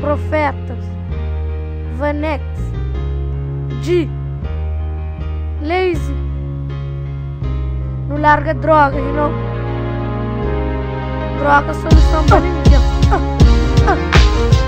Profetas, Vanex, G, Lazy. Não larga droga, you know? Droga é solução para ninguém.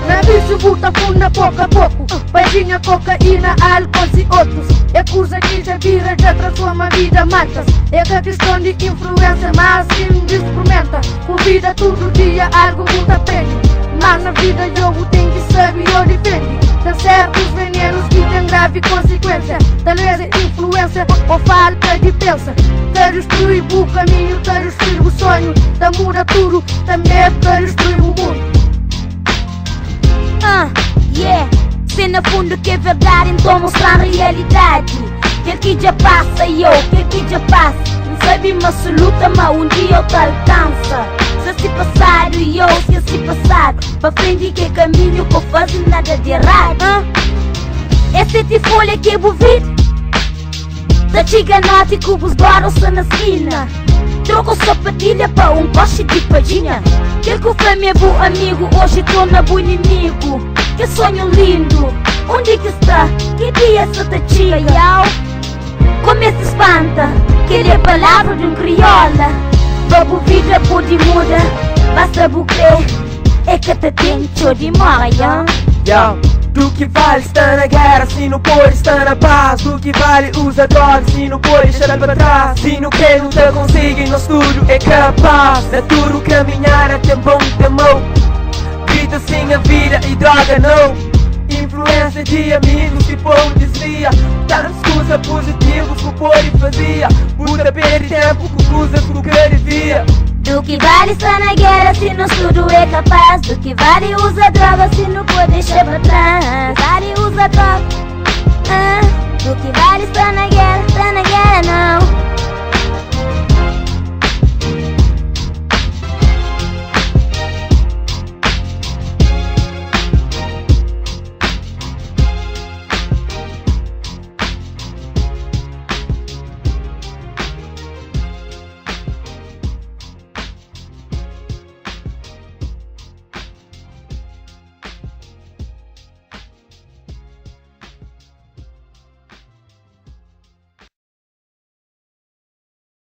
Na bicho volta funda pouco a pouco. Pedinha, cocaína, álcool e outros. É coisa que já vira, já transforma a vida, mata. É que a questão de influência, mas assim experimenta. Por vida todo dia algo muda pele. Mas na vida eu tenho que saber e eu defendo. Tá certo os venenos que tem grave consequência. Talvez é influência ou falta de pensa. Tá destruir o caminho, tá destruir o sonho. Tá muda tudo, também tá destruir o mundo. Yeah, se no fundo que é verdade, então mostrar a realidade. Quer que já passa, quer que já passa. Não sabe uma absoluta, mas um dia eu te alcança. Se passado, se passado. Pra frente que caminho, que eu faço nada de errado. Essa é de folha que eu vou vir. Da chiganote e cubos baram-se na esquina. Troco sapatilha para coche de paginha. Quer que foi meu bom amigo, hoje tô na bom inimigo. Que sonho lindo, onde que está? Que dia essa te chega, como se espanta, que é palavra de crioula. Babu vida pode mudar, basta bucrer. É que te tem de morrer, Do que vale estar na guerra se não pode estar na paz? Do que vale usar drogas se não pode deixar para trás? Se não quer, não te consegue, nós tudo é capaz. É tudo caminhar até bom de mão. Vida sem a vida e droga não. Influência de amigos que pão desvia. Tantas coisas positivas que pode fazer. Puta perde tempo com coisas que nunca devia. Do que vale estar na guerra se não tudo é capaz? Do que vale usar droga se não pode deixar pra trás? Vale usar droga. Do que vale estar na guerra